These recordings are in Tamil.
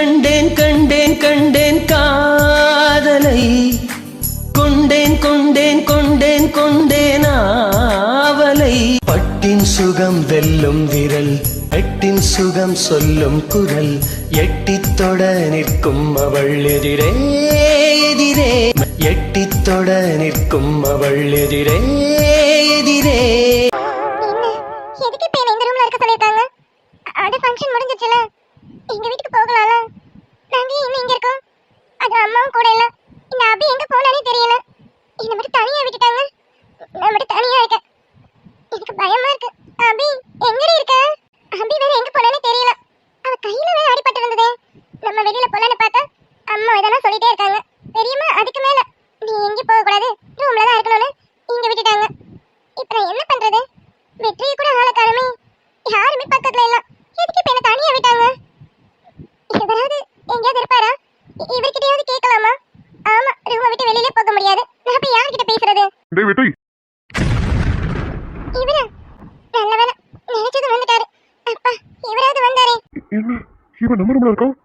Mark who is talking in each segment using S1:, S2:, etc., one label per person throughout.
S1: கண்டேன் கண்டேன் கண்டேன் காதலை கொண்டேன் கொண்டேன் கொண்டேன் கொண்டேன் ஆவலை பட்டின் சுகம் வெல்லும் விரல் எட்டின் சுகம் சொல்லும் குரல் எட்டித் தொட நிற்கும் அவள் எதிரே எதிரே எட்டித் தொட நிற்கும் அவள் எதிரே எதிரே.
S2: எதுக்கு இப்ப இந்த ரூம்ல இருக்க சொல்லிருக்காங்க? அது ஃபங்க்ஷன் முடிஞ்சிருச்சுல, எங்க வீட்டுக்கு போகலாம்ல. நாங்க இன்னும் இங்க இருக்கோம். அது அம்மாவும் கூட இல்ல. இந்த அபி எங்க போனானே தெரியல. என்ன மட்டும் தனியா விட்டுட்டாங்க. நான் மட்டும் தனியா இருக்கேன். எனக்கு பயமா இருக்கு. அபி எங்கடி இருக்க? அபி வேற எங்க போனானே தெரியல. அவ கையில வேற அடிபட்டு இருந்ததே. நம்ம வெளியில போலான்னு பார்த்தா அம்மா இதெல்லாம் சொல்லிட்டே இருக்காங்க. பெரியம்மா அதுக்கு மேல நீ எங்க போக கூடாது, ரூம்ல தான் இருக்கணும்னு இங்க விட்டுட்டாங்க. இப்ப நான் என்ன பண்றது? வெற்றியை கூட ஆள காணுமே, யாருமே பக்கத்துல இல்ல. எதுக்கு இப்ப என்ன தனியா விட்டாங்க? இவராவது எங்கேயாவது இருப்பாரா? இவர்கிட்டயாவது கேட்கலாமா? ஆமா, ரூமை விட்டு வெளியில போக முடியாது. நான் இப்ப யார்கிட்ட பேசுறது? இவரா? நல்ல வேலை, நினைச்சது வந்துட்டாரு. அப்பா, இவராவது வந்தாரே.
S3: என்ன இவன் நம்ம ரூம்ல இருக்கான்?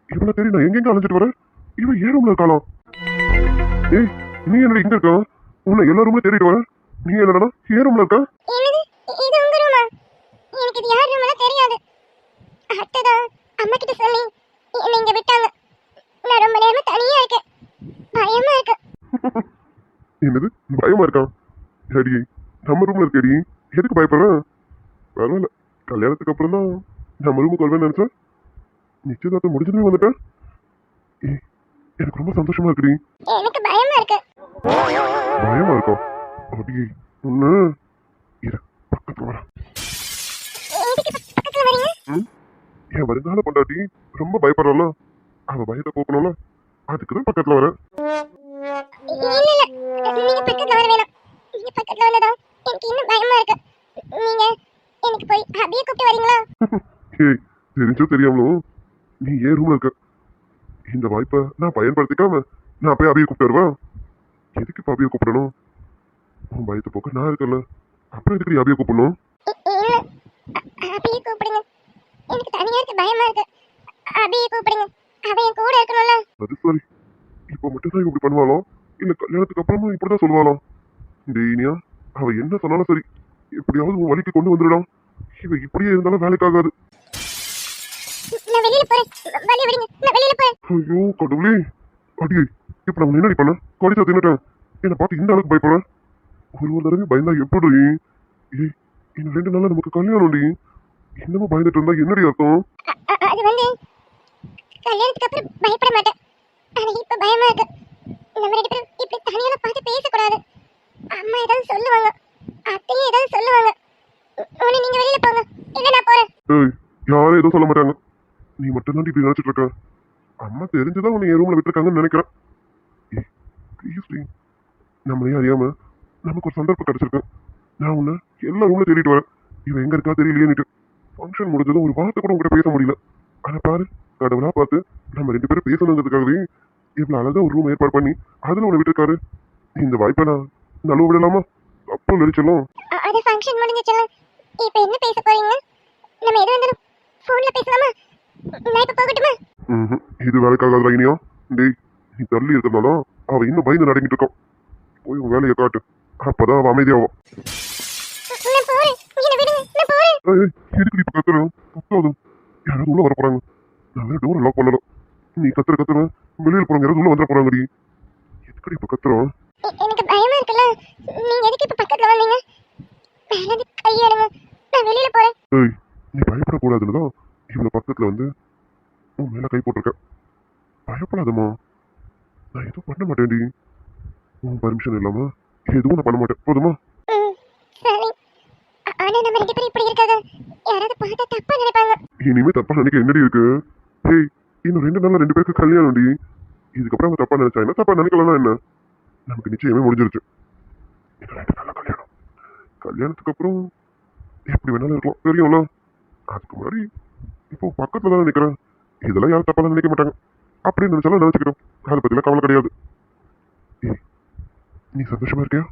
S3: இவனை தேடி நான் எங்கெங்க அலைஞ்சிட்டு வரேன்? இவன் ஏன் ரூம்ல இருக்காளாம்? ஏய், நீ என்ன இங்க இருக்க? உன்னை எல்லா ரூம்ல தேடிட்டு வரேன். நீ என்னடா ஏன் ரூம்ல இருக்க?
S2: என்னது, இது உங்க ரூமா? எனக்கு இது யார் ரூம்லாம் தெரியாது. அத்தைதான் அம்மா கிட்ட சொல்லி என்னை இங்க விட்டாங்க. நான் ரொம்ப நேரமா தனியா இருக்கேன், பயமா இருக்கு.
S3: என்னது பயமா இருக்கான்? அடி நம்ம ரூம்ல இருக்கடி, எதுக்கு பயப்படுற? பரவாயில்ல, கல்யாணத்துக்கு அப்புறம் தான் நம்ம ரூமுக்கு வருவேன்னு நினைச்சேன். நிச்சயதார்த்தம் முடிஞ்சதுமே வந்துட்டேன். எனக்கு ரொம்ப சந்தோஷமா இருக்குடி.
S2: எனக்கு பயமா இருக்கு.
S3: பயமா இருக்கா? அடி ஒண்ணு இரு, பக்கத்துல வர.
S2: எதுக்கு பக்கத்துல வரீங்க?
S3: என் வருங்கால பொண்டாட்டி ரொம்ப பயப்படுறாள, அவ பயத்தை போக்கணும்ல, அதுக்குதான் பக்கத்துல வரேன்.
S2: இல்ல இல்ல, நீங்க பக்கத்துல வர வேணாம். நீங்க பக்கத்துல வந்ததா எனக்கு இன்னும் பயமா இருக்கு. நீங்க எனக்கு போய் அபியை கூப்பிட்டு வரீங்களா?
S3: ஏய், தெரிஞ்சோ தெரியாமலும் நீ ஏன் ரூம்ல இருக்க? இந்த வாய்ப்பை நான் பயன்படுத்திக்காம நான் போய் அபியை கூப்பிட்டு வருவேன். எதுக்கு இப்போ அபியை கூப்பிடணும்? உன் பயத்தை போக்க நான் இருக்கல, அப்புறம் எதுக்கு நீ அபியை கூப்பிடணும்?
S2: இல்ல, அபியை கூப்பிடுங்க. எனக்கு தனியா இருக்க பயமா இருக்கு. அபியை கூப்பிடுங்க, அவ என் கூட இருக்கணும்ல.
S3: அது சரி, இப்போ மட்டும் தான் இப்படி பண்ணுவாளோ இல்ல கல்யாணத்துக்கு அப்புறமா இப்படிதான் சொல்லுவாளோ? டெய்னியா அவ என்ன சொன்னாலும் சரி, எப்படியாவது உன் வழிக்கு கொண்டு வந்துடலாம். இவ இப்படியே இருந்தாலும் வேலைக்கு ஆகாது.
S2: நான் வெளியில போறேன், வழி விடுங்க, நான் வெளியில போறேன்.
S3: ஐயோ கடவுளே, அடியே இப்ப நான் என்னடி பண்ண? கடிச்சா தின்னுட்டேன். என்னை பார்த்து இந்த அளவுக்கு பயப்படுறேன். ஒரு தடவை பயந்தா எப்படி? ஏய், இன்னும் 2 நாள்ல நமக்கு கல்யாணம்டி. இன்னமும் பயந்துட்டு இருந்தா என்னடி அர்த்தம்?
S2: அது வந்து கல்யாணத்துக்கு அப்புறம் பயப்பட மாட்டேன். ஆனா இப்ப பயமா இருக்கு. நம்ம 2 பேரும் இப்படி தனியால பார்த்து பேசக்கூடாது. அம்மா ஏதாவது சொல்லுவாங்க, அத்தையும் ஏதாவது சொல்லுவாங்க. உடனே நீங்க வெளியில போங்க, இல்ல நான் போறேன்.
S3: ஏய், யாரும் எதுவும் சொல்ல மாட்டாங்க. நீ மட்டும் தான் இப்படி நினைச்சிட்டு இருக்க. அம்மா தெரிஞ்சுதான் உன்னை என் ரூம்ல விட்டுருக்காங்கன்னு நினைக்கிறேன். ஏய் ப்ளீஸ், நம்மளையே அறியாம நமக்கு ஒரு சந்தர்ப்பம் கிடைச்சிருக்கு. நான் உன்னை எல்லா ரூம்ல தேடிட்டு வரேன். இவன் எங்க இருக்கா தெரியலையேன்னுட்டு. ஃபங்க்ஷன் முடிஞ்சதும் ஒரு வார்த்தை கூட உங்ககிட்ட பேச முடியல. ஆனா பாரு, கடவுளா பார்த்து நம்ம 2 பேரும் பேசணுங்கிறதுக்காகவே இவ்வளவு அழகா ஒரு ரூம் ஏற்பாடு பண்ணி அதுல உன்னை விட்டுருக்காரு. இந்த வாய்ப்பை நான் நழுவ விடலாமா? அப்போ நடிச்சலாம்.
S2: அது ஃபங்க்ஷன் முடிஞ்சிச்சுல, இப்போ என்ன பேச போறீங்க? நம்ம எது வந்தாலும் ஃபோன்ல பேசலாமா? நான் இப்ப போகட்டுமா?
S3: இது வேலைக்காகாது ரைனியா. டேய், நீ தள்ளி இருக்கிறதுனால அவ இன்னும் பயந்து நடங்கிட்டு இருக்கான். போய் உன் வேலையை காட்டு, அப்பதான் அவ அமைதியாகும்.
S2: நான் போறேன், என்ன விடுங்க, நான் போறேன்.
S3: எதுக்கு இப்ப கத்துறேன்? கத்தாதும், யாராவது உள்ள வர போறாங்க. நான் வேற டோர் லாக் பண்ணலாம். நீ கத்துற வெளியில போறாங்க, யாராவது உள்ள வந்துட போறாங்கடி. எதுக்கடி இப்ப கத்துறோம்?
S2: எனக்கு பயமா இருக்குல்ல, நீங்க எதுக்கு இப்ப பக்கத்துல வந்தீங்க? மேலது கையெடுங்க, நான் வெளியில போறேன்.
S3: ஏய், நீ பயப்படக்கூடாதுன்னு தான் இவ்வளவு பக்கத்துல வந்து உன் மேல கை போட்டிருக்க. பயப்படாதம்மா, நான் எதுவும் பண்ண மாட்டேன்டி. உன் பர்மிஷன் இல்லாம எதுவும் நான் பண்ண மாட்டேன், போதுமா?
S2: சரி, ஆனா நம்ம 2 பேரும் இப்படி இருக்காத, யாராவது பார்த்தா தப்பா நினைப்பாங்க.
S3: இனிமே தப்பா நினைக்க என்னடி இருக்கு? ஏய், இன்னும் 2 நாள்ல 2 பேருக்கு கல்யாணம்டி. இதுக்கப்புறம் அவங்க தப்பா நினைச்சா என்ன, தப்பா நினைக்கலன்னா என்ன? நமக்கு நிச்சயமே முடிஞ்சிருச்சு. இன்னும் 2 நாள்ல கல்யாணம். கல்யாணத்துக்கு அப்புறம் எப்படி வேணாலும் இருக்கலாம், தெரியும்ல. அதுக்கு முன்னாடி இப்போ பக்கத்துல தான் நினைக்கிறேன். இதெல்லாம் யாரும் தப்பா நினைக்க மாட்டாங்க. அப்படின்னு நினைச்சாலும் நினைச்சுக்கிட்டோம், அதை பத்திலாம் கவலை கிடையாது. ஏய், நீ சந்தோஷமா இருக்கியா?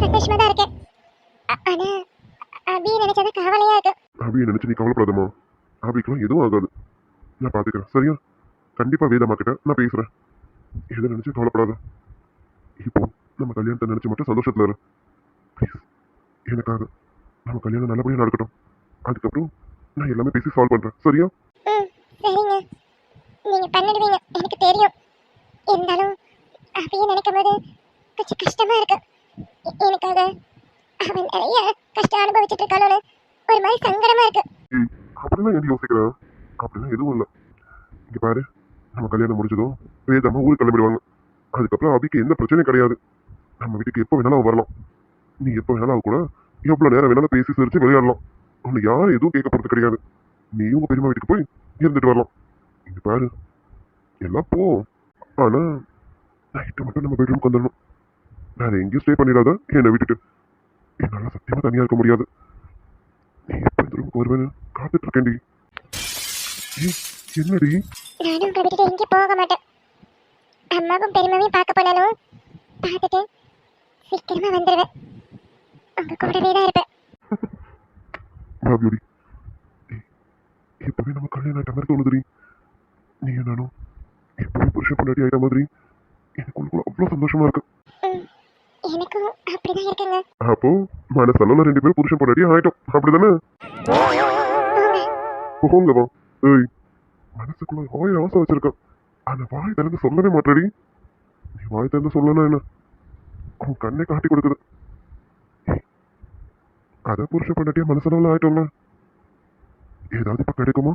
S2: சந்தோஷமா தான் இருக்கேன். ஆனா அபி நினைச்சது கவலையா இருக்கு.
S3: அபியை நினைச்சு நீ கவலைப்படாதம்மா. அபிக்கெல்லாம் எதுவும் ஆகாது. நான் பாத்துக்கிறேன் சரியா? கண்டிப்பா வேதம்மா கிட்ட நான் பேசுறேன். எதை நினைச்சு கவலைப்படாத. இப்போ நம்ம கல்யாணத்தை நினைச்சு மட்டும் சந்தோஷத்துல இரு ப்ளீஸ். எனக்காக நம்ம கல்யாணம் நல்லபடியா நடக்கட்டும். அதுக்கப்புறம் நான் எல்லாமே பேசி சால்வ் பண்றேன் சரியா?
S2: ம் சரிங்க, நீங்க பண்ணிடுவீங்க எனக்கு தெரியும். இருந்தாலும் அவைய நினைக்கும் போது கொஞ்சம் கஷ்டமா இருக்கு. எனக்காக அவன் நிறைய கஷ்டம் அனுபவிச்சுட்டு இருக்கானு ஒரு மாதிரி சங்கடமா இருக்கு.
S3: ஏய், அப்படிலாம் ஏன் யோசிக்கிறேன்? அப்படிலாம் எதுவும் இல்லை. இங்க பாரு, நம்ம கல்யாணம் முடிஞ்சதும் வேதம்மா ஊருக்கு கிளம்பிடுவாங்க. அதுக்கப்புறம் அபிக்கு எந்த பிரச்சனையும் கிடையாது. நம்ம வீட்டுக்கு எப்போ வேணாலும் அவ வரலாம். நீ எப்போ வேணாலும் அவ கூட எவ்வளவு நேரம் வேணாலும் பேசி சிரிச்சு விளையாடலாம். உன்னை யாரும் எதுவும் கேட்க போறது கிடையாது. நீ உங்க பெரியம்மா வீட்டுக்கு போய் இருந்துட்டு வரலாம். இங்க பாரு, எல்லாம் போ. ஆனா நைட்டு மட்டும் நம்ம பெட்ரூம்க்கு வந்துடணும். வேற எங்கேயும் ஸ்டே பண்ணிடாத என்னை விட்டுட்டு. என்னால சத்தியமா தனியா இருக்க முடியாது. நீ எப்ப இந்த ரூமுக்கு வருவேன்னு காத்துட்டு இருக்கேன்டி. ஏய், என்னடி?
S2: நானும் உங்களை விட்டுட்டு எங்கேயும் போக மாட்டேன். அம்மாவும் பெரியமாவையும் பார்க்க போனாலும் பார்த்துட்டு சீக்கிரமா வந்துடுவேன். உங்க கூடவே தான் இருப்பேன்.
S3: பாபியோடி, இப்பவே நம்ம கல்யாணம் ஆயிட்ட மாதிரி தோணுதுடி. நீ நானும் இப்பவே புருஷன் பொண்டாட்டி ஆயிட்ட மாதிரி எனக்குள்ள அவ்வளவு சந்தோஷமா இருக்கு.
S2: ம், எனக்கும் அப்படிதான் இருக்குங்க.
S3: அப்போ மனசெல்லாம் ரெண்டு பேரும் புருஷன் பொண்டாட்டி ஆயிட்டோம் அப்படிதானே?
S2: போங்க.
S3: போங்கவா. ஏய், மனசுக்குள்ள 1000 ஆசை வச்சிருக்கேன். அந்த வாய் திறந்து சொல்லவே மாட்டேடி. நீ வாய் திறந்து சொல்லணும் என்ன உன் கண்ணை காட்டி கொடுக்குது. அத புருஷன் பொண்டாட்டியா மனசெல்லாம் ஆயிட்டோம்ல, ஏதாவது இப்ப கிடைக்குமா?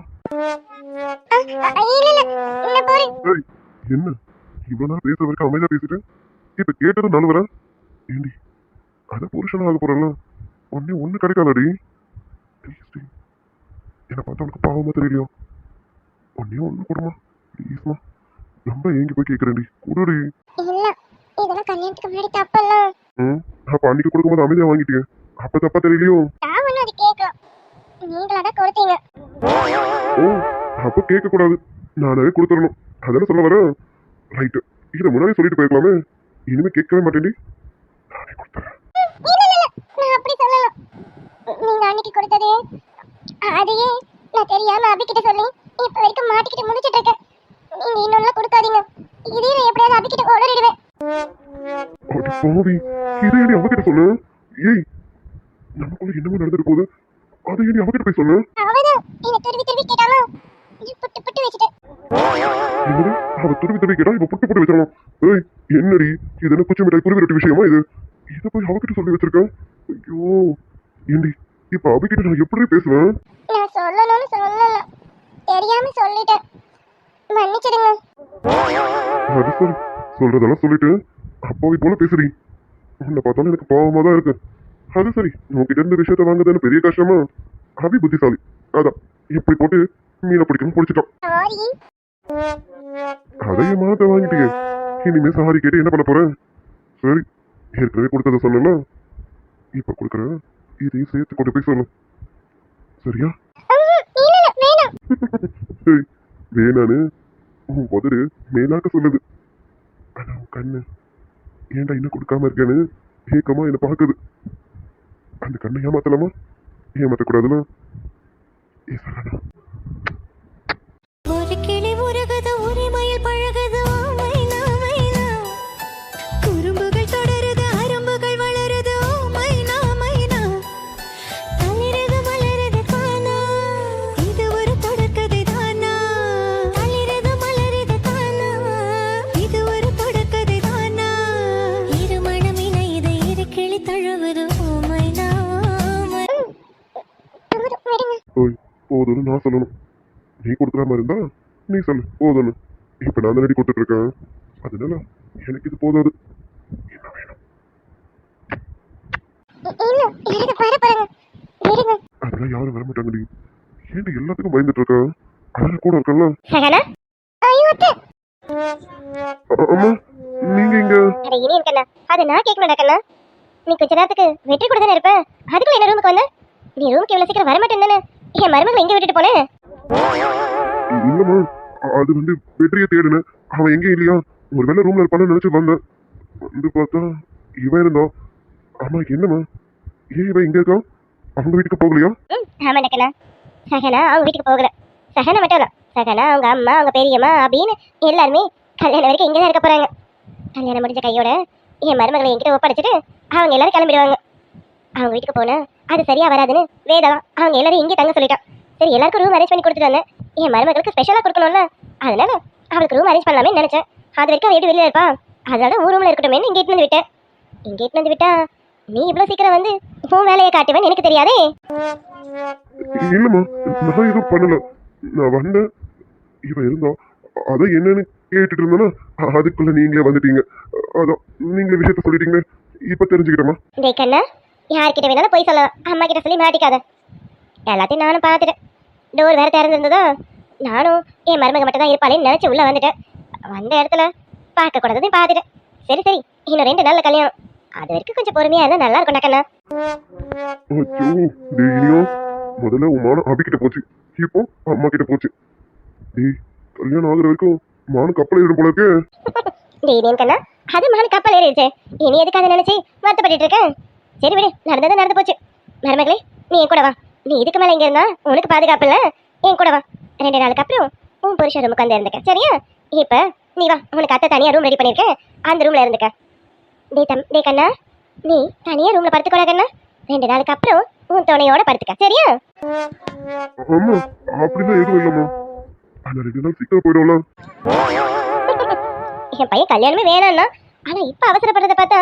S2: இல்ல நான் போறேன்.
S3: ஏய், என்ன இவ்வளவு நேரம் பேசுற வரைக்கும் அமைதியா பேசிட்டு இப்ப கேட்டதும் நான் வரேன். ஏண்டி, அத புருஷனா ஆக போறேன்ல, ஒண்ணு கிடைக்காதடி. ப்ளீஸ் டி, என்னை பார்த்தா உனக்கு பாவமா தெரியலையா? ஒண்ணு கொடுமா ப்ளீஸ்மா. ரொம்ப ஏங்கி போய் கேட்கறேன்டி, குடுடி.
S2: இல்ல இதெல்லாம் கல்யாணத்துக்கு முன்னாடி தப்பெல்லாம்.
S3: ம், அப்ப அன்னைக்கு கொடுக்கும்போது அமைதியா வாங்கிட்டீங்க, அப்ப தப்பா தெரியலையோ?
S2: நான் ஒன்னும் அது கேட்கலாம், நீங்களா தான் கொடுத்தீங்க.
S3: ஓ, அப்ப கேட்க கூடாது, நானாவே கொடுத்துடணும் அதெல்லாம் சொல்ல வரேன். ரைட்டு, இதை முன்னாடி சொல்லிட்டு போயிருக்கலாமே. இனிமே கேட்கவே மாட்டேன்டி, நானே கொடுத்துறேன்.
S2: இல்ல நான் அப்படி சொல்லல. நீங்க அன்னைக்கு கொடுத்ததே அதையே நான் தெரியாம அபிக்கிட்ட சொல்லி இப்ப வரைக்கும் மாட்டிக்கிட்டு முடிச்சிட்டு இருக்கேன். நீங்க இன்னொன்னு கொடுக்காதீங்க. இதே நான் எப்படியாவது அபிக்கிட்ட ஓடிடுவேன்.
S3: அட பாவி, இதை ஏடி அவகிட்ட சொன்ன? ஏய், நமக்குள்ள என்னமோ நடந்துட்டு போகுது, அதை ஏடி அவகிட்ட போய் சொன்ன?
S2: அவதான் என்ன துருவி கேட்டாலும் புட்டு வச்சுட்டேன்.
S3: என்னது, அவ துருவி கேட்டா இவ புட்டு வச்சிடலாம். ஏய், என்னடி இது, என்ன குச்சி மிட்டாய் குருவி ரொட்டி விஷயமா இது? இதை போய் அவகிட்ட சொல்லி வச்சிருக்கேன். ஐயோ, ஏண்டி இப்ப அவகிட்ட நான் எப்படி பேசுவேன்?
S2: நான் சொல்லணும்னு சொல்லல, தெரியாம சொல்லிட்டேன், மன்னிச்சிடுங்க.
S3: அது சரி, சொல்றதெல்லாம் சொல்லிட்டு அப்பாவி போல பேசுறீ. உன்னை பார்த்தாலும் எனக்கு பாவமா தான் இருக்கு. அது சரி, உன்கிட்ட இருந்த விஷயத்த வாங்குறதுன்னு பெரிய கஷ்டமா? அபி புத்திசாலி, அதான் இப்படி போட்டு மீனை பிடிக்கணும் பிடிச்சிட்டான்.
S2: சாரி.
S3: அதையும் மாத்த வாங்கிட்டீங்க. இனிமே சாரி கேட்டு என்ன பண்ண போறேன்? சரி, ஏற்கனவே கொடுத்தத சொன்னல, இப்ப கொடுக்குறேன், இதையும் சேர்த்து கொண்டு போய் சொல்லு சரியா?
S2: இல்ல வேணாம்.
S3: ஏய், வேணான்னு உன் உதடு மேலாக்க சொல்லுது. ஆனா உன் கண்ணு ஏன்டா இன்னும் கொடுக்காம இருக்கேன்னு ஏக்கமா என்ன பாக்குது. அந்த கண்ணை ஏமாத்தலாமா? ஏமாத்தக்கூடாதுல. ஏ சரணா,
S4: ஒரு கிளி உருகுது, உரிமையில் பழகுது, மைனா மைனா. குறும்புகள் தொடருது, அரும்புகள் வளருது, மைனா மைனா. தளிரது மலருது தானா, இது ஒரு தொடர்கதை தானா. தளிரது மலருது தானா, இது ஒரு தொடர்கதை தானா. இருமணம் இணையுது, இரு கிளி தழுவுது, மைனா மைனா.
S2: விடுங்க.
S3: ஓய், போதும்னு நான் சொல்லணும். நீ கொடுக்குற மாதிரி இருந்தா நீ சொல்லு போதும்னு. இப்ப நான் தானடி கொடுத்துட்டு இருக்கேன், அதனால எனக்கு இது போதாது. என்ன வேணும்?
S2: இல்ல எனக்கு வர பாருங்க, விடுங்க.
S3: அதெல்லாம் யாரும் வர மாட்டாங்கடி. ஏன்டி எல்லாத்துக்கும் பயந்துட்டு இருக்க? அதெல்லாம் கூட இருக்கல.
S2: சகனா ஐயோ அத்தை.
S3: அம்மா, நீங்க இங்க?
S2: அட இனி இருக்கண்ணா, அது நான் கேட்க மாட்டேக்கண்ணா. நீ கொஞ்ச நேரத்துக்கு வெற்றி கூட தானே இருப்ப, அதுக்குள்ள என்ன ரூமுக்கு வந்த? நீ ரூமுக்கு இவ்வளவு சீக்கிரம் வரமாட்டேன்னு என் மருமகளை எங்க விட்டுட்டு போனேன்?
S3: இல்லம்மா, அது வந்து வெற்றியை தேடுனேன், அவன் எங்கேயும் இல்லையா, ஒருவேளை ரூம்ல இருப்பான்னு நினைச்சு வந்தேன். வந்து பார்த்தா இவன் இருந்தான். ஆமா, என்னம்மா, ஏன் இவன் இங்க இருக்கான்? அவங்க வீட்டுக்கு போகலையா?
S2: ஆமாண்டக்கண்ணா, சகனா அவங்க வீட்டுக்கு போகல. சகனா மட்டும் இல்ல, சகனா அவங்க அம்மா அவங்க பெரியம்மா அப்படின்னு எல்லாருமே கல்யாணம் வரைக்கும் இங்கே தான் இருக்க போறாங்க. கல்யாணம் முடிஞ்ச கையோட என் மருமகளை என்கிட்ட ஒப்படைச்சிட்டு அவங்க எல்லாரும் கிளம்பிடுவாங்க. அவங்க வீட்டுக்கு போனா அது சரியா வராதுன்னு வேதம் அவங்க எல்லாரும் இங்கே தங்க சொல்லிட்டான். சரி எல்லாருக்கும் ரூம் அரேஞ்ச் பண்ணி கொடுத்துட்டு வந்தேன். என் மருமகளுக்கு ஸ்பெஷலாக கொடுக்கணும்ல, அதனால அவளுக்கு ரூம் அரேஞ்ச் பண்ணலாமே நினைச்சேன். அது வரைக்கும் அவள் எப்படி வெளியே இருப்பா, அதனால ஊர் ரூம்ல இருக்கட்டுமே இங்கே இட்டு வந்து விட்டேன். இங்கே இட்டு வந்து விட்டா நீ இவ்வளோ சீக்கிரம் வந்து உன் வேலையை காட்டுவேன்னு எனக்கு தெரியாதே.
S3: இல்லம்மா, நான் எதுவும் பண்ணல. நான் வந்தேன், இவன் இருந்தா அதான் என்னன்னு கேட்டுட்டு இருந்தேன்னா அதுக்குள்ள நீங்களே வந்துட்டீங்க. அதான் நீங்களே விஷயத்த சொல்லிட்டீங்களே, இப்ப தெரிஞ்சுக்கிட்டேம்மா.
S2: டேய் கண்ணா, யார்கிட்ட வேணாலும் போய் சொல்லலாம், அம்மா கிட்ட சொல்லி மாட்டிக்காத. எல்லாத்தையும் நானும் பார்த்துட்டேன். டோர் வேற திறந்துருந்ததா, நானும் என் மருமக மட்டும் தான் இருப்பாளேன்னு நினைச்சு உள்ள வந்துட்டேன். வந்த இடத்துல பார்க்க கூடாததையும் பார்த்துட்டேன். சரி சரி, இன்னும் 2 நாள்ல கல்யாணம், அது வரைக்கும் கொஞ்சம் பொறுமையா இருந்தா நல்லா இருக்கும் கண்ணா.
S3: அச்சோ, டெய்லியும் முதல்ல உன் மானம் அபிக்கிட்ட போச்சு, இப்போ அம்மா கிட்ட போச்சு. டேய், கல்யாணம் ஆகுற வரைக்கும் மானம் கப்பல் ஏறிடும் போல இருக்கு.
S2: டெய்லியும் கண்ணா, அது மகன் கப்பல் ஏறிடுச்சு, இனி எதுக்கு அதை நினைச்சு வருத்தப்பட்டு இருக்கேன். சரி விடு, நடந்தது நடந்து போச்சு. மருமகளே நீ என் கூட வா. நீ இதுக்கு மேல இங்க இருந்தா உனக்கு பாதுகாப்பு இல்ல, என் கூட வா. 2 நாளுக்கு அப்புறம் உன் புருஷன் ரூமுக்கு வந்து இருந்துக்க, சரியா? இப்ப நீ வா, உனக்கு அத்தை தனியா ரூம் ரெடி பண்ணிருக்கேன், அந்த ரூம்ல இருந்துக்க. டேய் கண்ணா, நீ தனியா ரூம்ல படுத்துக்கூட கண்ணா. 2 நாளுக்கு அப்புறம் உன் துணையோட படுத்துக்க, சரியா?
S3: அம்மா அப்படிதான் எதுவும் இல்லம்மா, ஆனா 2 நாள் சீக்கிரம் போயிடும்ல.
S2: என் பையன் கல்யாணமே வேணாம்னா, ஆனா இப்ப அவசரப்படுறத பார்த்தா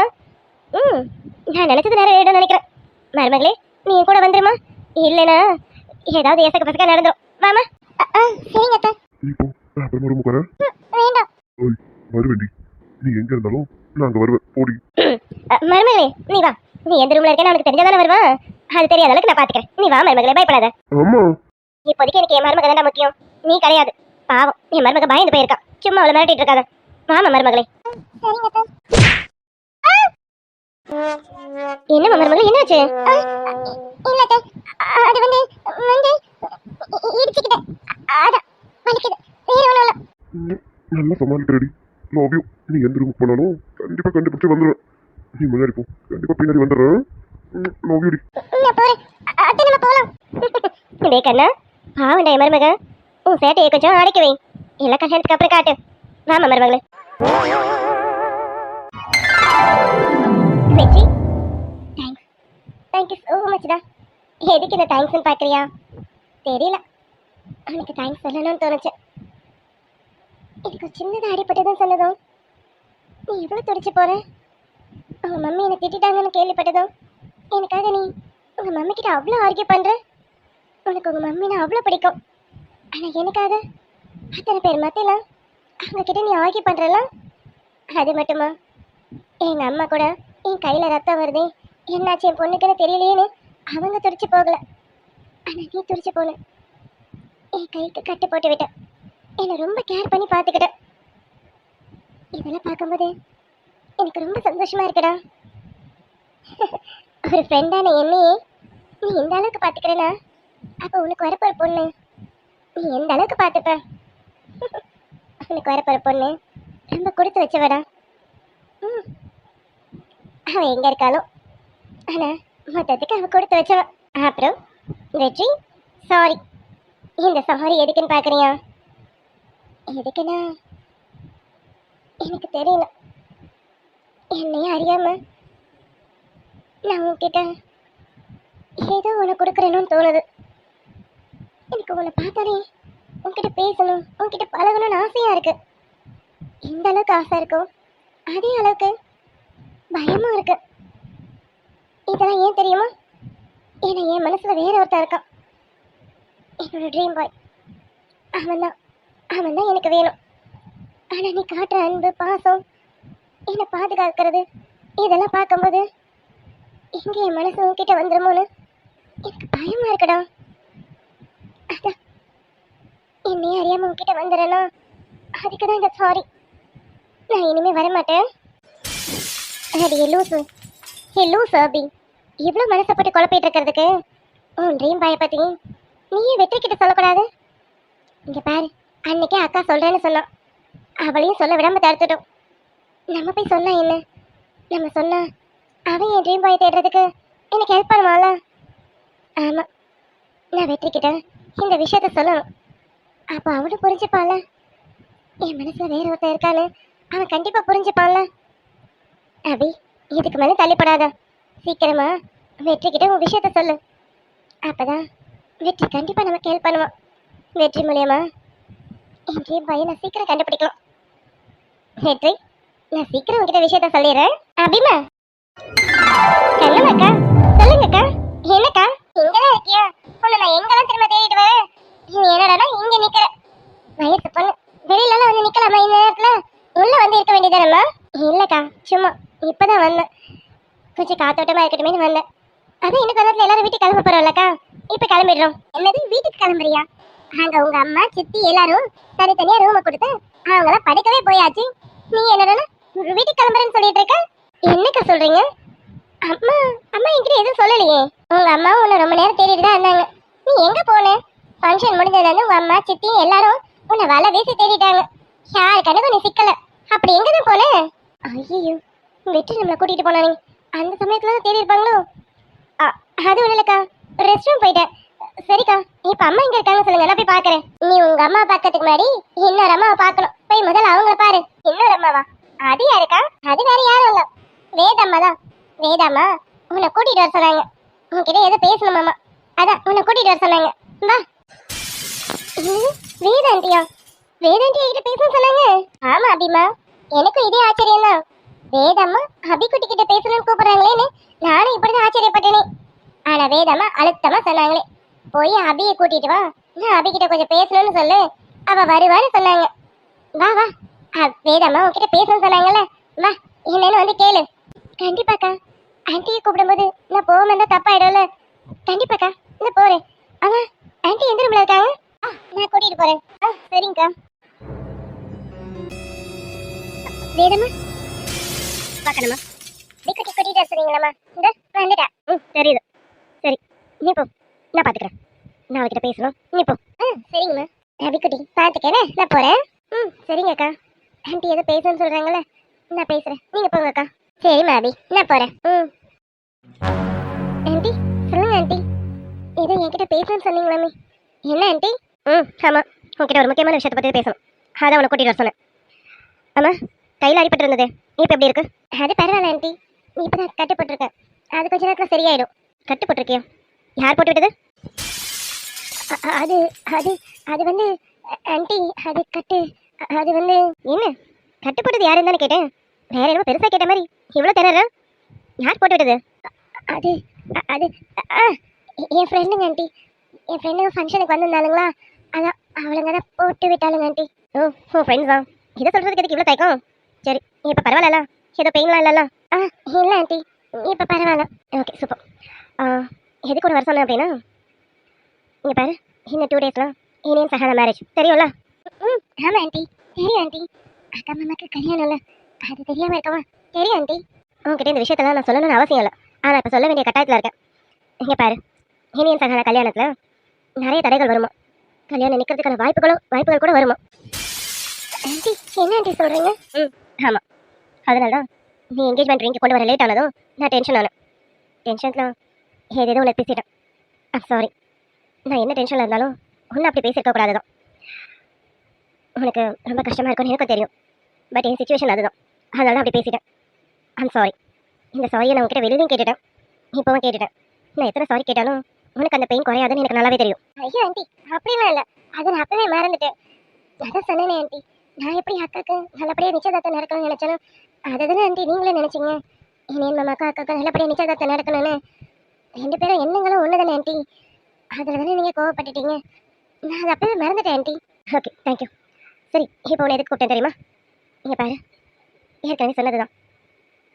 S2: நான் நினைச்சது நேரம் ஆயிடும் நினைக்கிறேன். மருமகளே நீ என் கூட வந்துருமா, இல்லைனா ஏதாவது ஏசக்க பசக்க நடந்துரும். வாமா. சரிங்க அத்தை.
S3: நீ போ, நான் அப்புறமா ரூமுக்கு வரேன்.
S2: வேண்டாம்.
S3: ஓய், வருவேண்டி, நீ எங்க இருந்தாலும் நான் அங்க வருவேன், போடி.
S2: மருமகளே நீ வா, நீ எந்த ரூம்ல இருக்கேன்னு அவனுக்கு தெரிஞ்சாதானே வருவா, அது தெரியாத அளவுக்கு நான் பாத்துக்கிறேன். நீ வா மருமகளே, பயப்படாத.
S3: அம்மா
S2: இப்போதைக்கு எனக்கு என் மருமக தான்டா முக்கியம், நீ கிடையாது. பாவம் என் மருமக பயந்து போயிருக்கா, சும்மா அவளை மிரட்டிட்டு இருக்காத. வாமா மருமகளே. என்னம்மா மருமகளே, என்னாச்சு? இல்ல அது வந்து இடிச்சுக்கிட்டேன், அதான் வலிக்குது, வேற ஒண்ணும் இல்ல.
S3: நல்லா சமாளிக்கிறடி, லவ் யூ. நீ எந்த ரூமுக்கு போனாலும் கண்டிப்பா கண்டுபிடிச்சு வந்துடுவேன். நீ முன்னாடி போ, கண்டிப்பா பின்னாடி வந்துடுறேன். லவ் யூடி.
S2: நான் போறேன், அத்தை நம்ம போலாம். டேய் கண்ணா, பாவண்டா என் மருமக, உன் சேட்டையை கொஞ்சம் அடக்கி வை, எல்லாம் கல்யாணத்துக்கு அப்புறம் காட்டு. வாமா மருமகளே. வெற்றி, தேங்க்ஸ், தேங்க்யூ ஸோ மச்டா. எதுக்கு இந்த தேங்க்ஸ்ன்னு பார்க்குறியா? தெரியல, எனக்கு தேங்க்ஸ் சொல்லணும்னு தோணுச்சு. எனக்கு ஒரு சின்னதாக அடிப்பட்டதுன்னு சொன்னதும் நீ எவ்வளோ துடிச்சு போற. உங்கள் மம்மி என்னை திட்டாங்கன்னு கேள்விப்பட்டதும் எனக்காக நீ உங்கள் மம்மி கிட்ட அவ்வளோ ஆர்கியூ பண்ணுற. உனக்கு உங்கள் மம்மினா அவ்வளோ பிடிக்கும், ஆனால் எனக்காக அத்தனை பேர் மத்தியில் அவங்கக்கிட்ட நீ ஆர்கியூ பண்ணுறல. அது மட்டுமா, எங்கள் அம்மா கூட என் கையில் ரத்தம் வருது, என்னாச்சு என் பொண்ணுக்குன்னு தெரியலையேன்னு அவங்க துடிச்சு போகல, ஆனால் நீ துடிச்சு போன. என் கைக்கு கட்டு போட்டு விட்ட, என்னை ரொம்ப கேர் பண்ணி பார்த்துக்கிட்ட. இதெல்லாம் பார்க்கும்போது எனக்கு ரொம்ப சந்தோஷமா இருக்குடா. ஒரு ஃப்ரெண்டான என்னையே நீ இந்த அளவுக்கு பார்த்துக்கிறேன்னா, அப்போ உனக்கு வரப்போற பொண்ணு நீ எந்த அளவுக்கு பார்த்துப்ப. உனக்கு வரப்போற பொண்ணு ரொம்ப கொடுத்து வச்சவடா. அவன் எங்க இருக்காலும், ஆனா மொத்தத்துக்கு அவன் கொடுத்து வச்சவன். அப்புறம் வெற்றி, சாரி. இந்த சாரி எதுக்குன்னு பார்க்குறியா? எதுக்குன்னா எனக்கு தெரியல, என்னையே அறியாம நான் உன்கிட்ட ஏதோ உன்னை கொடுக்குறேன்னு தோணுது. எனக்கு உன்னை பார்த்தாலே உன்கிட்ட பேசணும், உன்கிட்ட பழகணும்னு ஆசையா இருக்கு. எந்த அளவுக்கு ஆசை இருக்கும் அதே அளவுக்கு பயமும் இருக்கு. இதெல்லாம் ஏன் தெரியுமா? ஏன்னா என் மனசுல வேற ஒருத்தன் இருக்கான், என்னோட ட்ரீம் பாய். அவன் தான் எனக்கு வேணும். ஆனா நீ காட்டுற அன்பு, பாசம், என்னை பாதுகாக்கிறது, இதெல்லாம் பார்க்கும்போது எங்க என் மனசு உன்கிட்ட வந்துடுமோன்னு எனக்கு பயமா இருக்குடா. அதான் என்னையே அறியாம உன்கிட்ட வந்துடுறேன்னா அதுக்கு தான் இந்த சாரி. நான் இனிமே வரமாட்டேன். அது லூசு அபி, இவ்வளோ மனசப்பட்டு குழப்பிட்டு இருக்கிறதுக்கு உன் ட்ரீம் பாயை பற்றி நீயே வெற்றி கிட்ட சொல்லக்கூடாது. இங்கே பாரு, அன்னைக்கே அக்கா சொல்கிறேன்னு சொன்னான், அவளையும் சொல்ல விடாம தடுத்துட்டோம். நம்ம போய் சொன்னா என்ன? நம்ம சொன்னா அவன் என் ட்ரீம் பாயை தேடுறதுக்கு எனக்கு ஹெல்ப் பண்ணுவாள? ஆமாம், நான் வெற்றி கிட்ட இந்த விஷயத்த சொல்லணும். அப்ப அவனும் புரிஞ்சுப்பான்ல. என் மனசுல வேற ஒருத்தன் இருக்கான்னு அவன் கண்டிப்பா புரிஞ்சுப்பான்ல. அபி, இதுக்கு மேல தள்ளிப்படாத. சீக்கிரமா வெற்றி கிட்ட உன் விஷயத்த சொல்லு. அப்பதான் வெற்றி கண்டிப்பா நமக்கு ஹெல்ப் பண்ணுவான். வெற்றி மூலியமா என் ட்ரீம் பையனை சீக்கிரம் கண்டுபிடிக்கலாம். வெற்றி, நான் சீக்கிரம் உங்ககிட்ட விஷயத்த சொல்லிடுறேன். அபிமா, சொல்லுங்கக்கா. சொல்லுங்கக்கா. என்னக்கா இங்கதான் இருக்கியா? உன்னை நான் எங்கெல்லாம் திரும்ப தேடிட்டு வரேன். நீ என்னடா இங்க நிக்கிற? வயசு பொண்ணு வெளியில வந்து நிக்கலாமா இந்த நேரத்துல? உள்ள வந்து இருக்க வேண்டியதானம்மா? இல்லக்கா, சும்மா இப்பதான் வந்தேன். கொஞ்சம் காத்தோட்டமா இருக்கட்டுமே வந்தேன். அதான் இன்னும் நேரத்துல எல்லாரும் வீட்டுக்கு கிளம்ப போறோம்லக்கா. இப்ப கிளம்பிடுறோம். என்னது வீட்டுக்கு கிளம்புறியா? அங்க உங்க அம்மா சித்தி எல்லாரும் தனித்தனியா ரூமை கொடுத்து அவங்கள படிக்கவே போயாச்சு. நீ என்னடா வீட்டுக்கு கிளம்புறேன்னு சொல்லிட்டு இருக்க? என்னக்கா சொல்றீங்க? அம்மா அம்மா என்கிட்ட எதுவும் சொல்லலையே. உங்க அம்மா உன்னை ரொம்ப நேரம் தேடிட்டு தான் இருந்தாங்க. நீ எங்க போன? ஃபங்க்ஷன் முடிஞ்சதுல உங்க அம்மா சித்தி எல்லாரும் உன்னை வலை வீசி தேடிட்டாங்க. யாரு கணக்கு நீ சிக்கல. அப்படி எங்க தான் போன? ஐயோ, வெற்றி நம்மளை கூட்டிட்டு போனானே, அந்த சமயத்துல தான் தேடி இருப்பாங்களோ? அது ஒண்ணு இல்லக்கா, ரெஸ்ட் ரூம் போயிட்டேன். சரிக்கா, இப்ப அம்மா எங்க இருக்காங்க சொல்லுங்க, நான் போய் பாக்குறேன். நீ உங்க அம்மா பாக்கிறதுக்கு முன்னாடி இன்னொரு அம்மாவை பாக்கணும். போய் முதல்ல அவங்கள பாரு. இன்னொரு அம்மாவா? அது யாருக்கா? அது வேற யாரும் இல்ல, வேதம்மா தான். வேதாம்மா உன்னை கூட்டிட்டு வர சொன்னாங்க. உன்கிட்ட ஏதோ பேசணுமாமா, அதான் உன்னை கூட்டிட்டு வர சொன்னாங்க. வா. வேதாண்டியா? வேதாண்டியா கிட்ட பேசணும்னு சொன்னாங்க? ஆமா அபிமா, எனக்கும் இதே ஆச்சரியம் தான். வேதம்மா அபிக்குட்டி கிட்ட பேசணும்னு கூப்பிடுறாங்களேன்னு நானும் இப்படிதான் ஆச்சரியப்பட்டேனே. ஆனா வேதம்மா அழுத்தமா சொன்னாங்களே, போய் அபியை கூட்டிட்டு வா, நான் அபிகிட்ட கொஞ்சம் பேசணும்னு சொல்லு, அவ வருவான்னு சொன்னாங்க. வா வா. வேதம்மா உன்கிட்ட பேசணும்னு சொன்னாங்கல்ல, வா என்னன்னு வந்து கேளு. கண்டிப்பாக்கா. ஆன்ட்டியை கூப்பிடும்போது நான் போகாம இருந்தா தப்பாயிடும்ல. கண்டிப்பாக்கா, நான் போறேன். ஆமா, ஆன்ட்டி எந்த ரூம்ல இருக்காங்க? நான் கூட்டிட்டு போறேன். சரிங்கக்கா. வேதம்மா பார்க்கணுமா? விக்குட்டி கூட்டிட்டு வர சொன்னீங்களாம்மா? இந்த வந்துட்டா. தெரியுது. சரி, நீ போ, நான் பாத்துக்கிறேன். நான் அவகிட்ட பேசணும், நீ போ. சரிங்கம்மா. விக்குட்டி பாத்துக்கிறேன், நான் போறேன். சரிங்கக்கா. ஆன்ட்டி ஏதோ பேசணும்னு சொல்றாங்கல்ல, நான் பேசுறேன், நீங்க போங்கக்கா. சரிம்மா அபி, நான் போறேன். ஆன்ட்டி சொல்லுங்க ஆன்ட்டி, ஏதோ என்கிட்ட பேசணும்னு சொன்னீங்களாமே, என்ன ஆன்ட்டி? ஆமா, உன்கிட்ட ஒரு முக்கியமான விஷயத்தை பத்தி பேசணும், அதான் உன்னை கூட்டிட்டு வர சொன்னேன். ஆமா, கையில் அடிபட்டு இருந்தது, இப்போ எப்படி இருக்கு? அது பரவாயில்ல ஆன்ட்டி, இப்பதான் கட்டு போட்டிருக்கேன். அது கொஞ்ச நேரத்தில் சரியாயிடும். கட்டு போட்டிருக்கியா? யார் போட்டு விட்டது? அது அது அது வந்து ஆன்ட்டி, அது கட்டு, அது வந்து என்ன கட்டு போட்டது யாருன்னு தானே கேட்டேன். வேற என்னமோ பெருசாக கேட்ட மாதிரி இவ்வளோ திணற. யார் போட்டு விட்டது? அது அது என் ஃப்ரெண்டுங்க ஆன்ட்டி. என் ஃப்ரெண்டுங்க ஃபங்க்ஷனுக்கு வந்திருந்தாளுங்களா, அதான் அவளுங்க தான் போட்டு விட்டாளுங்க ஆன்ட்டி. ஓ ஃப்ரெண்ட்ஸ் தான். இதை சொல்கிறதுக்கு எதுக்கு இவ்வளோ தயக்கம்? சரி, இப்போ பரவாயில்ல, ஏதோ பெயின்லாம் இல்லைல்ல? இல்லை ஆன்ட்டி, இப்போ பரவாயில்ல. Okay super. எதுக்கு ஒன்று வர சொன்னேன் அப்படின்னா, இங்கே பாரு, இன்னும் 2 டேஸ்லாம் இனியும் சஹானா மேரேஜ் தெரியும்ல? ஆமாம் ஆன்ட்டி, தெரியும் ஆன்ட்டி. அக்கா மாமாக்கு கல்யாணம் இல்லை, அது தெரியாமல் இருக்கவா? தெரியும் ஆன்ட்டி. உங்ககிட்ட இந்த விஷயத்தெல்லாம் நான் சொல்லணும்னு அவசியம் இல்லை, ஆனால் இப்போ சொல்ல வேண்டிய கட்டாயத்தில் இருக்கேன். இங்கே பாரு, இனியும் சஹானா கல்யாணத்தில் நிறைய தடைகள் வருமா, கல்யாணம் நிற்கிறதுக்கான வாய்ப்புகள் கூட வருமா. ஆன்ட்டி என்ன ஆன்ட்டி சொல்கிறீங்க? ஆமாம், அதனால தான் நீ என்கேஜ்மெண்ட் ரிங்கு கொண்டு வர லேட் ஆனதும் நான் டென்ஷன் ஆனேன். டென்ஷன்லாம் ஏதேதோ உனக்கு பேசிட்டேன். சாரி, நான் என்ன டென்ஷனில் இருந்தாலும் ஒன்றும் அப்படி பேசியிருக்கக்கூடாது தான். உனக்கு ரொம்ப கஷ்டமாக இருக்கும்னு எனக்கும் தெரியும், பட் என் சுச்சுவேஷன் அதுதான், அதனால தான் அப்படி பேசிட்டேன். சாரி. இந்த சாரியை நான் உங்ககிட்ட வெளியிலும் கேட்டுட்டேன், இப்போவும் கேட்டுட்டேன். நான் எத்தனை சாரி கேட்டாலும் உனக்கு அந்த பெயின் குறையாதுன்னு எனக்கு நல்லாவே தெரியும். ஐயோ ஆண்டி, அப்படிலாம் இல்லை, அதை நான் அப்பவே மறந்துட்டேன். அதான் சொன்னேனே ஆண்டி, நான் எப்படி அக்காவுக்கு நல்லபடியாக நிச்சயதார்த்தம் நடக்கணும்னு நினச்சாலும் அதை தானே ஆண்டி நீங்களே நினச்சிங்க. இனியன் மாமாக்கா அக்காவுக்கு நல்லபடியாக நிச்சயதார்த்தம் நடக்கணும்னு. 2 பேரும் எண்ணங்களும் ஒன்று தானே ஆண்டி, அதில் தானே நீங்கள் கோவப்பட்டுட்டீங்க. நான் அதை அப்பவே மறந்துட்டேன் ஆண்டி. Okay thank you. சரி, இப்போ உன்னை எதுக்கு கூப்பிட்டேன் தெரியுமா? இங்கே பாரு, ஏற்கனவே சொன்னது தான்,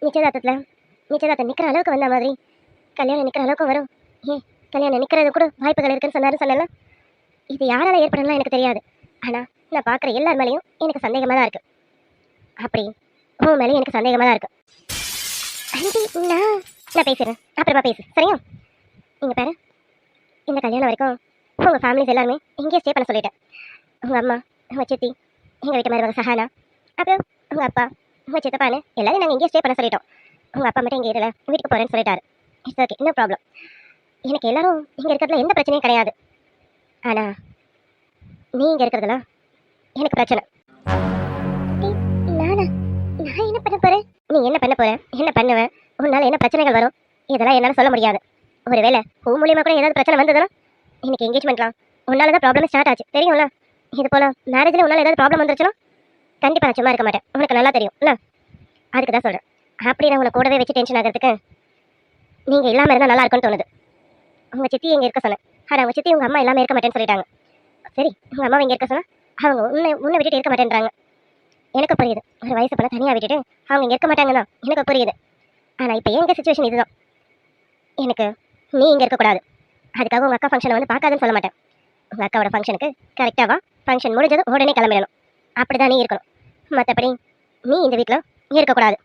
S2: நிச்சயதார்த்தம் நிற்கிற அளவுக்கு வந்த மாதிரி கல்யாணம் நிற்கிற அளவுக்கு வரும். ஏன் கல்யாணம் நிற்கிறது கூட வாய்ப்புகள் இருக்குன்னு சொன்னல. இது யாரால ஏற்படலாம் எனக்கு தெரியாது, ஆனால் நான் பார்க்குற எல்லார் மேலேயும் எனக்கு சந்தேகமாக தான் இருக்குது. அப்படி உன் மேலேயும் எனக்கு சந்தேகமாக தான் இருக்குது. ஆண்டி நான் பேசுகிறேன், அப்புறமா பேசு சரியா? இங்கே பாரு, இந்த கல்யாணம் வரைக்கும் உங்கள் ஃபேமிலிஸ் எல்லாருமே இங்கேயே ஸ்டே பண்ண சொல்லிட்டேன். உங்கள் அம்மா, உங்கள் சித்தி, எங்கள் வீட்டு மாதிரி சஹானா, அப்புறம் உங்கள் அப்பா, உங்கள் சித்தப்பான்னு எல்லாரும் நாங்கள் இங்கேயே ஸ்டே பண்ண சொல்லிட்டோம். உங்கள் அப்பா மட்டும் இங்கே இல்லை, வீட்டுக்கு போகிறேன்னு சொல்லிட்டாரு. It's okay, no problem. எனக்கு எல்லாரும் இங்கே இருக்கிறதுல எந்த பிரச்சனையும் கிடையாது. ஆனா நீ இங்க இருக்கிறதுலாம் எனக்கு பிரச்சனை. நானா? நான் என்ன பண்ண போறேன்? நீ என்ன பண்ண போற, என்ன பண்ணுவ, உன்னால என்ன பிரச்சனைகள் வரும், இதெல்லாம் என்னால சொல்ல முடியாது. ஒருவேளை பூ மூலியமா கூட ஏதாவது பிரச்சனை வந்ததுன்னா, இன்னைக்கு என்கேஜ்மெண்ட்லாம் உன்னால தான் ப்ராப்ளம் ஸ்டார்ட் ஆச்சு தெரியும்ல. இது போல மேரேஜ்ல உன்னால ஏதாவது ப்ராப்ளம் வந்துருச்சுன்னா கண்டிப்பா நான் சும்மா இருக்க மாட்டேன், உனக்கு நல்லா தெரியும்ல. அதுக்கு தான் சொல்றேன். அப்படி நான் உன்னை கூடவே வச்சு டென்ஷன் ஆகிறதுக்கு நீங்க இல்லாம இருந்தா நல்லா இருக்கும்னு தோணுது. உங்க சித்தி எங்க இருக்க சொன்னேன், ஆனா உங்க சித்தி உங்க அம்மா இல்லாம இருக்க மாட்டேன்னு சொல்லிட்டாங்க. சரி, உங்க அம்மா இங்க இருக்க சொன்னா அவங்க உன்னை விட்டுட்டு இருக்க மாட்டேன்றாங்க. எனக்கு புரியுது, ஒரு வயசு பண்ண தனியா விட்டுட்டு அவங்க இங்க இருக்க மாட்டாங்க தான் எனக்கு புரியுது. ஆனா இப்போ எங்க சுச்சுவேஷன் இதுதான். எனக்கு நீ இங்க இருக்கக்கூடாது. அதுக்காக உங்க அக்கா ஃபங்க்ஷனை வந்து பார்க்காதுன்னு சொல்ல மாட்டேன். உங்க அக்காவோட ஃபங்க்ஷனுக்கு கரெக்டாக வா, ஃபங்க்ஷன் முடிஞ்சது உடனே கிளம்பிடணும். அப்படிதான் நீ இருக்கணும். மற்றபடி நீ இந்த வீட்டில் இருக்கக்கூடாது.